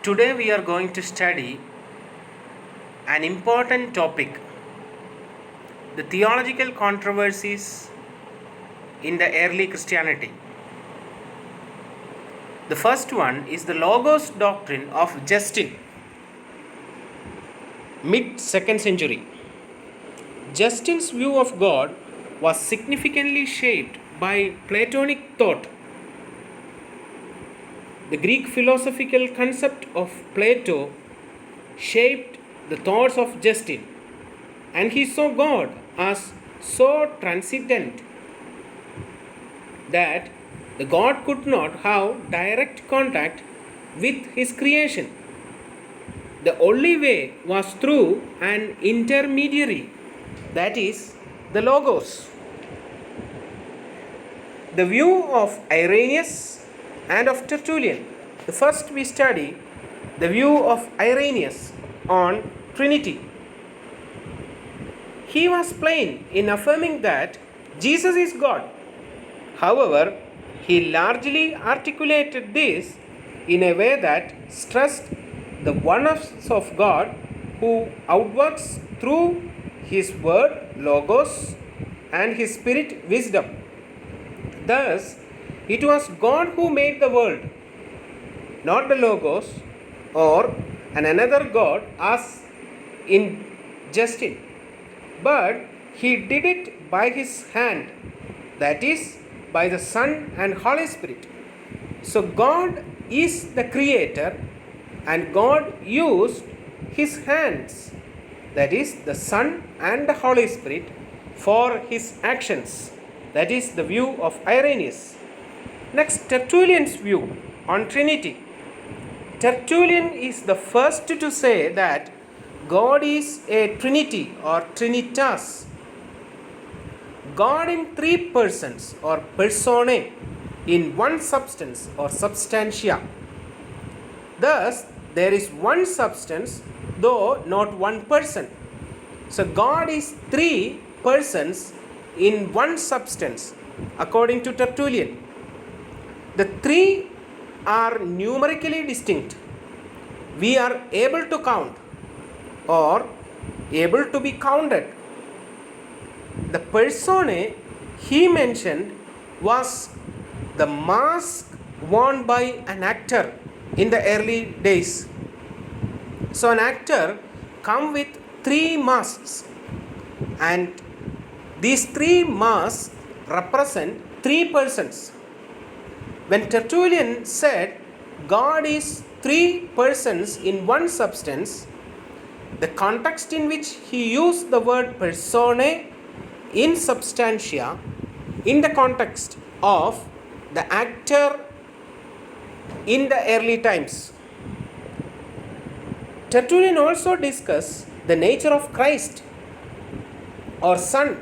Today we are going to study an important topic, the theological controversies in the early Christianity. The first one is the Logos doctrine of Justin, mid 2nd century. Justin's view of God was significantly shaped by Platonic thought. The Greek philosophical concept of Plato shaped the thoughts of Justin, and he saw God as so transcendent that the God could not have direct contact with his creation. The only way was through an intermediary, that is, the Logos. The view of Irenaeus and of Tertullian. The first we study the view of Irenaeus on Trinity. He was plain in affirming that Jesus is God. However, he largely articulated this in a way that stressed the oneness of God who outworks through his word, Logos, and his spirit, wisdom. Thus, it was God who made the world, not the Logos or another God as in Justin, but he did it by his hand, that is, by the Son and Holy Spirit. So God is the creator and God used his hands, that is, the Son and the Holy Spirit, for his actions. That is the view of Irenaeus. Next, Tertullian's view on Trinity. Tertullian is the first to say that God is a Trinity or Trinitas. God in three persons or personae in one substance or substantia. Thus, there is one substance, though not one person. So, God is three persons in one substance, according to Tertullian. The three are numerically distinct. We are able to count or able to be counted. The personae he mentioned was the mask worn by an actor in the early days. So an actor come with three masks, and these three masks represent three persons. When Tertullian said God is three persons in one substance, the context in which he used the word personae in substantia in the context of the actor in the early times. Tertullian also discussed the nature of Christ or Son,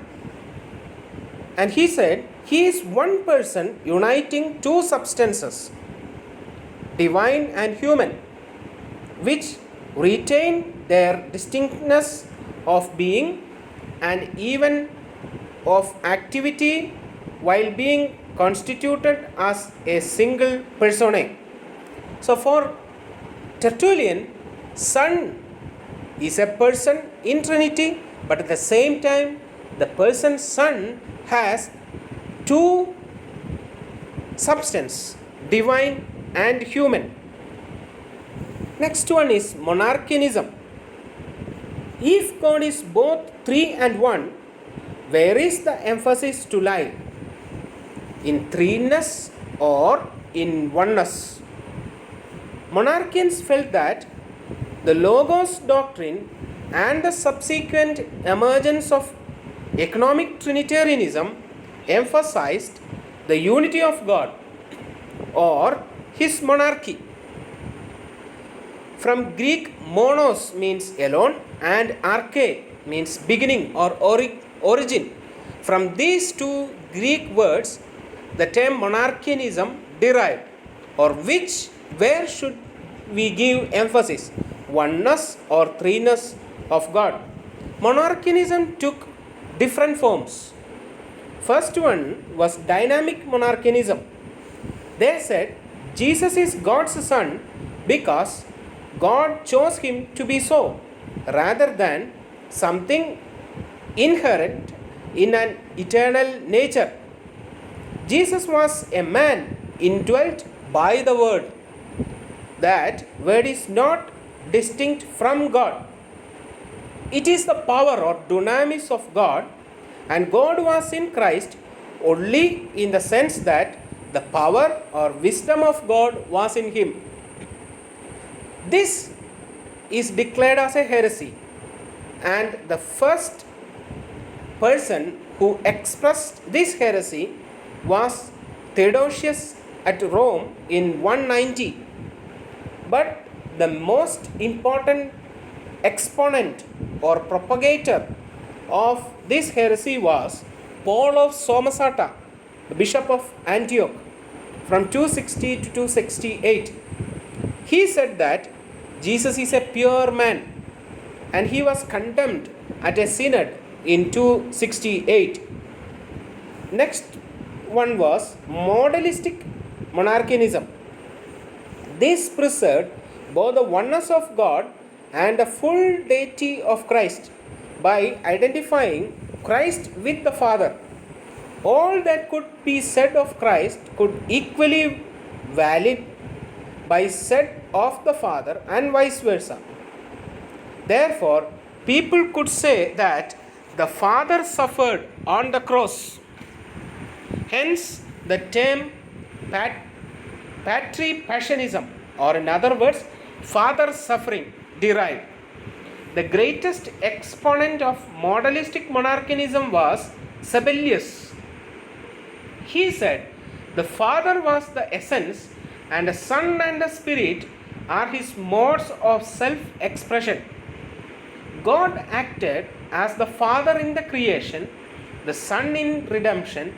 and he said he is one person uniting two substances, divine and human, which retain their distinctness of being and even of activity while being constituted as a single personae. So for Tertullian, Son is a person in Trinity, but at the same time the person Son has two substance, divine and human. Next one is monarchianism. If God is both three and one, where is the emphasis to lie? In threeness or in oneness? Monarchians felt that the Logos doctrine and the subsequent emergence of economic Trinitarianism emphasized the unity of God or his monarchy. From Greek, monos means alone and arche means beginning or origin. From these two Greek words, the term monarchianism derived, or where should we give emphasis? Oneness or threeness of God. Monarchianism took different forms. First one was dynamic monarchianism. They said Jesus is God's Son because God chose him to be so, rather than something inherent in an eternal nature. Jesus was a man indwelt by the Word. That Word is not distinct from God. It is the power or dunamis of God, and God was in Christ only in the sense that the power or wisdom of God was in him. This is declared as a heresy, and the first person who expressed this heresy was Theodosius at Rome in 190. But the most important exponent or propagator of this heresy was Paul of Samosata, the bishop of Antioch, from 260 to 268. He said that Jesus is a pure man, and he was condemned at a synod in 268. Next one was modalistic monarchianism. This preserved both the oneness of God and the full deity of Christ by identifying Christ with the Father. All that could be said of Christ could equally valid by said of the Father and vice versa. Therefore, people could say that the Father suffered on the cross. Hence, the term patripassionism, or in other words, Father suffering, derived. The greatest exponent of modalistic monarchianism was Sabellius. He said the Father was the essence, and the Son and the Spirit are his modes of self-expression. God acted as the Father in the creation, the Son in redemption,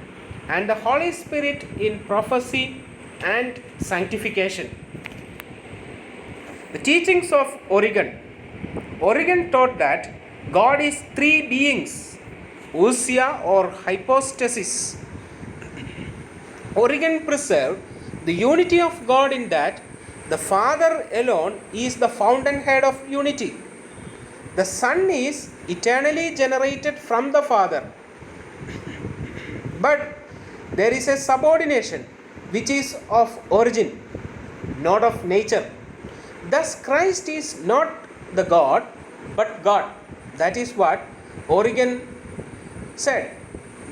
and the Holy Spirit in prophecy and sanctification. The teachings of Origen. Origen taught that God is three beings, ousia or hypostasis. Origen preserved the unity of God in that the Father alone is the fountainhead of unity. The Son is eternally generated from the Father. But there is a subordination which is of origin, not of nature. Thus Christ is not the God, but God. That is what Origen said.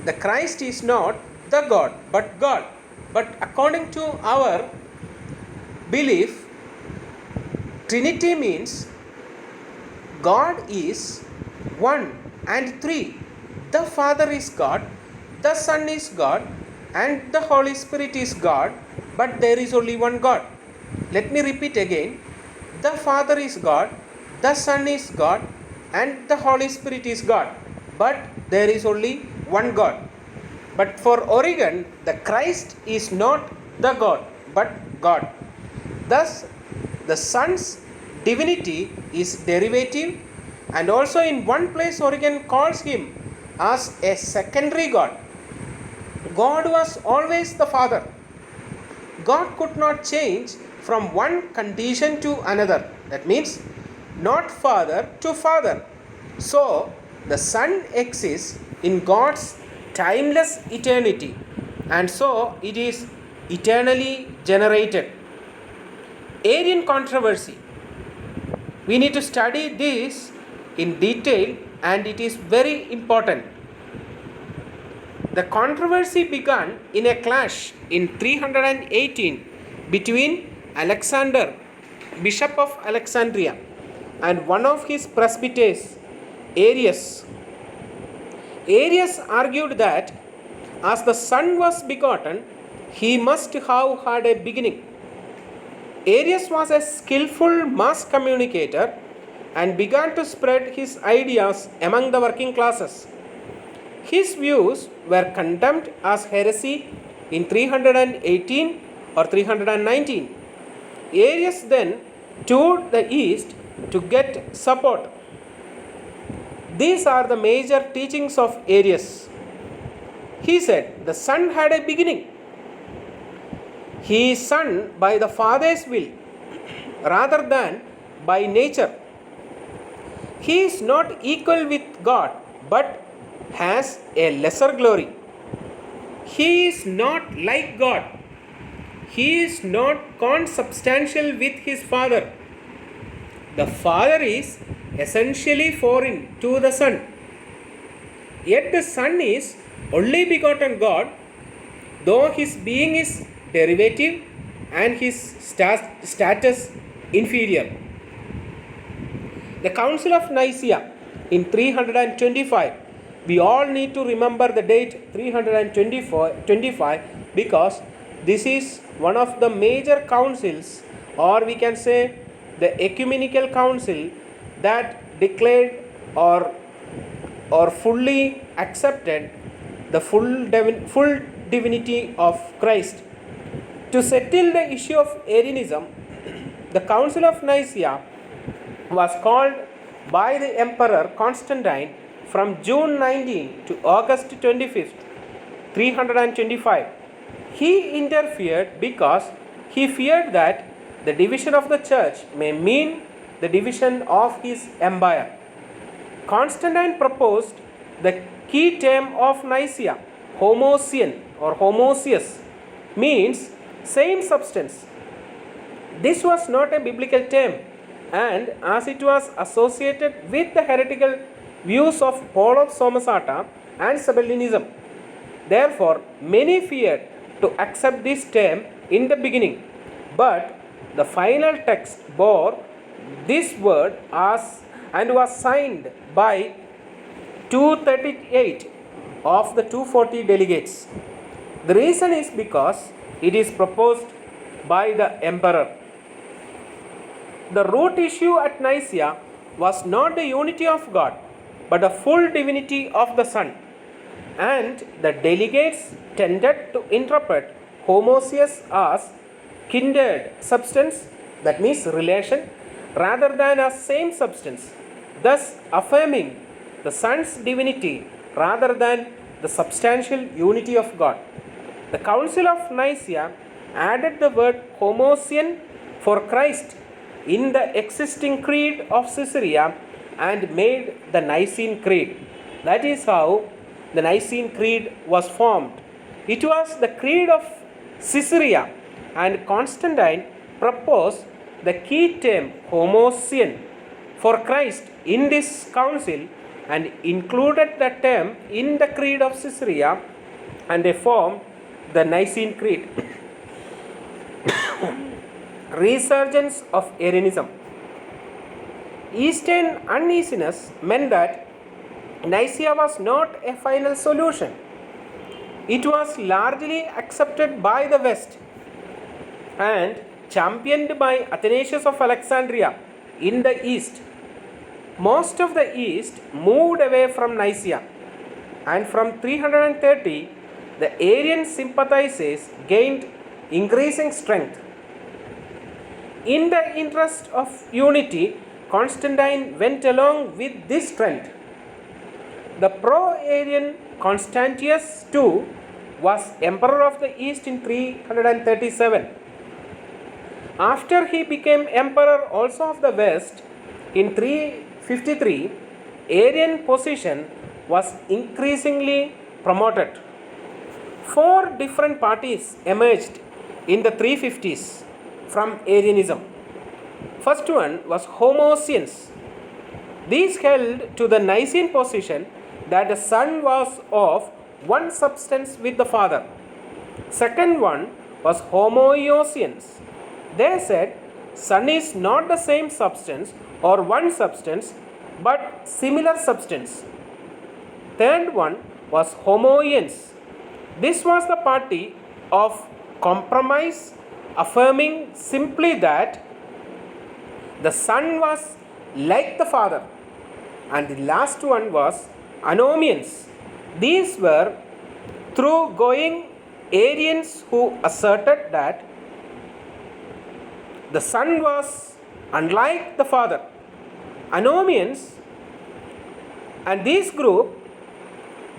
The Christ is not the God, but God. But according to our belief, Trinity means God is one and three. The Father is God, the Son is God, and the Holy Spirit is God, but there is only one God. Let me repeat again. The Father is God, the Son is God, and the Holy Spirit is God, but there is only one God. But for Origen, the Christ is not the God, but God. Thus, the Son's divinity is derivative, and also in one place Origen calls him as a secondary God. God was always the Father. God could not change from one condition to another. That means not Father to Father. So the Son exists in God's timeless eternity, and so it is eternally generated. Arian controversy. We need to study this in detail, and it is very important. The controversy began in a clash in 318 between Alexander, Bishop of Alexandria, and one of his presbyters, Arius. Arius argued that as the Son was begotten, he must have had a beginning. Arius was a skillful mass communicator and began to spread his ideas among the working classes. His views were condemned as heresy in 318 or 319. Arius then toured the east to get support. These are the major teachings of Arius. He said the Son had a beginning. He is Son by the Father's will rather than by nature. He is not equal with God but has a lesser glory. He is not like God. He is not consubstantial with his Father. The Father is essentially foreign to the Son. Yet the Son is only begotten God, though his being is derivative and his status inferior. The Council of Nicaea in 325, we all need to remember the date 325 because this is one of the major councils, or we can say the ecumenical council, that declared or fully accepted the full divinity of Christ. To settle the issue of Arianism, the Council of Nicaea was called by the Emperor Constantine from June 19 to August 25th, 325. He interfered because he feared that the division of the church may mean the division of his empire. Constantine proposed the key term of Nicaea, homoousion or homoousios, means same substance. This was not a biblical term, and as it was associated with the heretical views of Paul of Samosata and Sabellianism, therefore many feared to accept this term in the beginning. But the final text bore this word as and was signed by 238 of the 240 delegates. The reason is because it is proposed by the emperor. The root issue at Nicaea was not the unity of God, but the full divinity of the Son, and the delegates tended to interpret homoousios as kindred substance, that means relation, rather than as same substance, thus affirming the Son's divinity rather than the substantial unity of God. The Council of Nicaea added the word homoousion for Christ in the existing creed of Caesarea and made the Nicene Creed. That is how the Nicene Creed was formed. It was the creed of Caesarea, and Constantine proposed the key term homoousion for Christ in this council and included the term in the creed of Caesarea, and they formed the Nicene Creed. Resurgence of Arianism. Eastern uneasiness meant that Nicaea was not a final solution. It was largely accepted by the West and championed by Athanasius of Alexandria in the East. Most of the East moved away from Nicaea, and from 330 the Arian sympathizers gained increasing strength. In the interest of unity, Constantine went along with this trend. The pro-Arian Constantius II was emperor of the East in 337. After he became emperor also of the West in 353, Arian position was increasingly promoted. Four different parties emerged in the 350s from Arianism. First one was homoousians. These held to the Nicene position that the Son was of one substance with the Father. Second one was homoiousians. They said Son is not the same substance or one substance but similar substance. Third one was homoians. This was the party of compromise, affirming simply that the Son was like the Father. And the last one was anomians. These were thorough-going Arians who asserted that the Son was unlike the Father. Anomians and this group,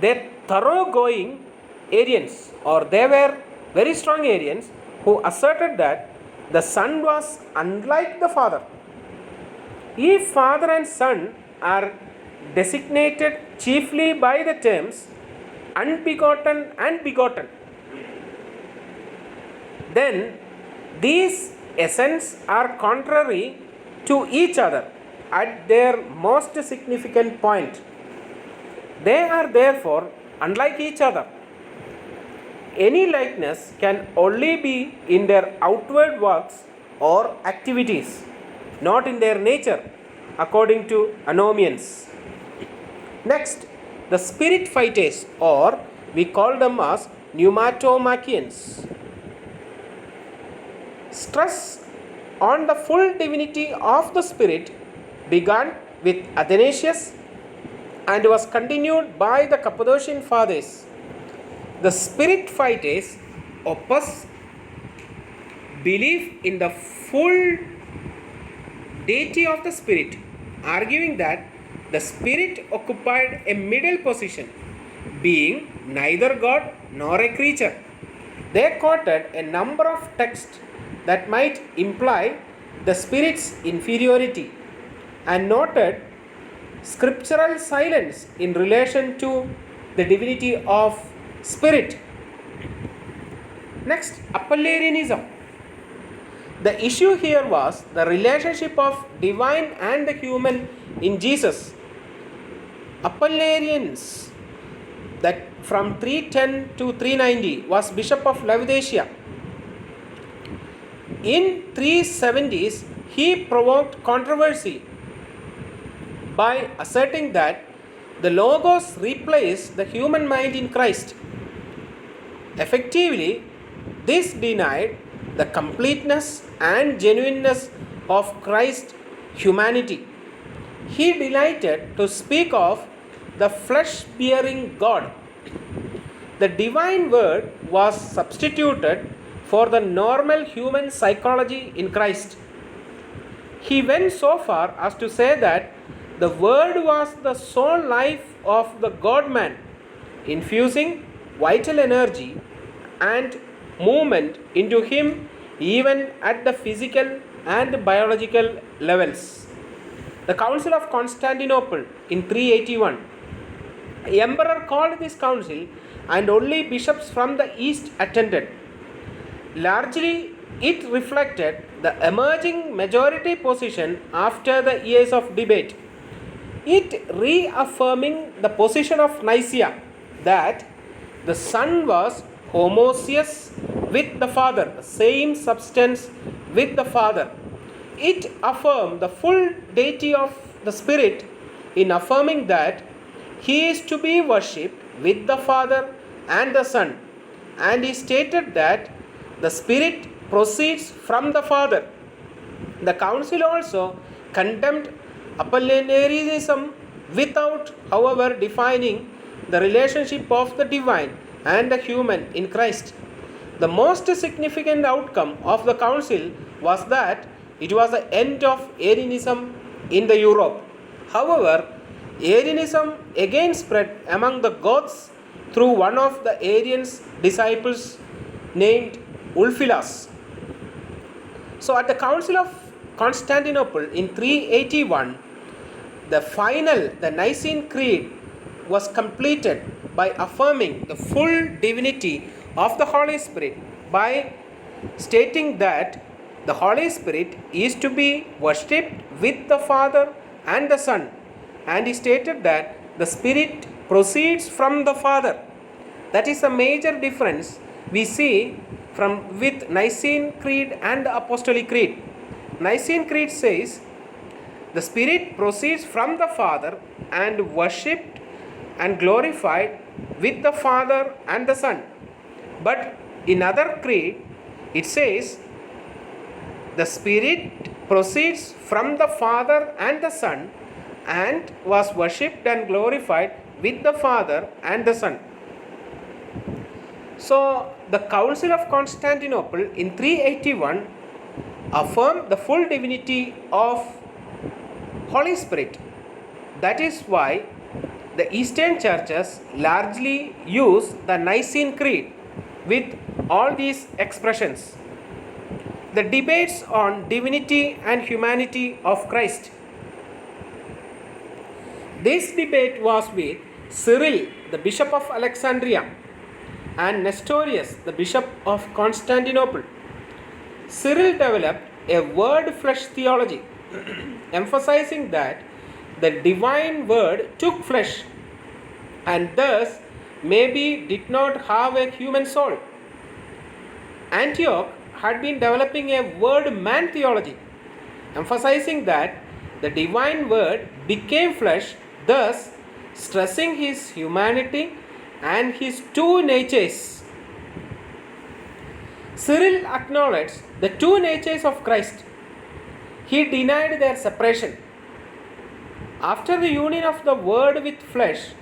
they thorough-going Arians, or they were very strong Arians who asserted that the Son was unlike the Father. If Father and Son are designated chiefly by the terms unbegotten and begotten, then these essence are contrary to each other at their most significant point. They are therefore unlike each other. Any likeness can only be in their outward works or activities, not in their nature, according to Anomians. Next, the spirit fighters, or we call them as pneumatomachians. Stress on the full divinity of the Spirit began with Athanasius and was continued by the Cappadocian Fathers. The spirit fighters oppose belief in the full deity of the Spirit, arguing that the Spirit occupied a middle position, being neither God nor a creature. They quoted a number of texts that might imply the Spirit's inferiority and noted scriptural silence in relation to the divinity of Spirit. Next, Apollinarianism. The issue here was the relationship of divine and the human in Jesus. Apollinarians, that from 310 to 390, was Bishop of Laodicea. In 370s, he provoked controversy by asserting that the Logos replaced the human mind in Christ. Effectively, this denied the completeness and genuineness of Christ's humanity. He delighted to speak of the flesh-bearing God. The divine word was substituted for the normal human psychology in Christ. He went so far as to say that the word was the sole life of the God-man, infusing vital energy and movement into him even at the physical and biological levels. The Council of Constantinople in 381. The emperor called this council and only bishops from the east attended. Largely, it reflected the emerging majority position after the years of debate. It reaffirming the position of Nicaea that the Son was homoousios with the Father, the same substance with the Father. It affirmed the full deity of the Spirit in affirming that He is to be worshipped with the Father and the Son, and he stated that the Spirit proceeds from the Father. The Council also condemned Apollinarianism without, however, defining the relationship of the divine and the human in Christ. The most significant outcome of the Council was that it was the end of Arianism in the Europe. However, Arianism again spread among the Goths through one of the Arian's disciples named Ulfilas. So at the Council of Constantinople in 381, the Nicene Creed was completed by affirming the full divinity of the Holy Spirit by stating that the Holy Spirit is to be worshipped with the Father and the Son, and he stated that the Spirit proceeds from the Father. That is a major difference we see from with Nicene Creed and the Apostolic Creed. Nicene Creed says the Spirit proceeds from the Father and worshipped and glorified with the Father and the Son. But in other creed, it says the Spirit proceeds from the Father and the Son and was worshipped and glorified with the Father and the Son. So, the Council of Constantinople in 381 affirmed the full divinity of Holy Spirit. That is why the Eastern churches largely use the Nicene Creed with all these expressions. The debates on divinity and humanity of Christ This debate was with Cyril, the Bishop of Alexandria, and Nestorius, the Bishop of Constantinople. Cyril developed a word flesh theology, emphasizing that the divine word took flesh and thus maybe did not have a human soul. Antioch had been developing a word man theology, emphasizing that the divine word became flesh, thus stressing his humanity and his two natures. Cyril acknowledged the two natures of Christ. He denied their separation. After the union of the Word with flesh,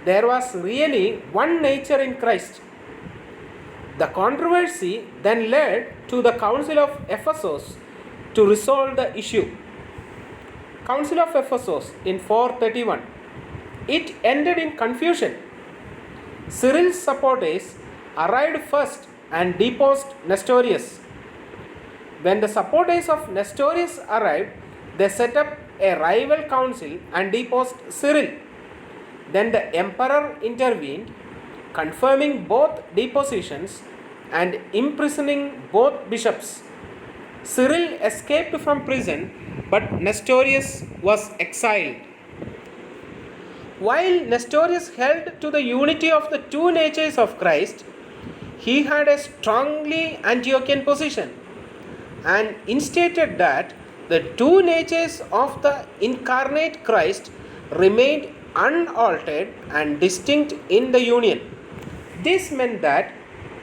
there was really one nature in Christ. The controversy then led to the Council of Ephesus to resolve the issue. Council of Ephesus in 431. It ended in confusion. Cyril's supporters arrived first and deposed Nestorius. When the supporters of Nestorius arrived, they set up a rival council and deposed Cyril. Then the emperor intervened, confirming both depositions and imprisoning both bishops. Cyril escaped from prison, but Nestorius was exiled. While Nestorius held to the unity of the two natures of Christ, he had a strongly Antiochian position and instated that the two natures of the incarnate Christ remained unaltered and distinct in the union. This meant that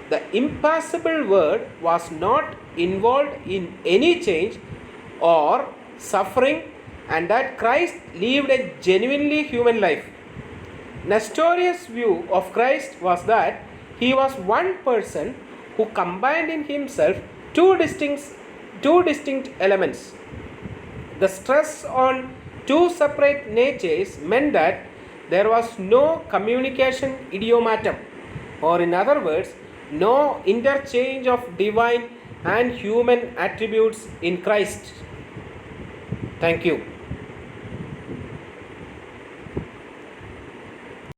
the impassible Word was not involved in any change or suffering, and that Christ lived a genuinely human life. Nestorius' view of Christ was that he was one person who combined in himself two distinct elements. The stress on two separate natures meant that there was no communication idiomatum, or in other words, no interchange of divine and human attributes in Christ. Thank you.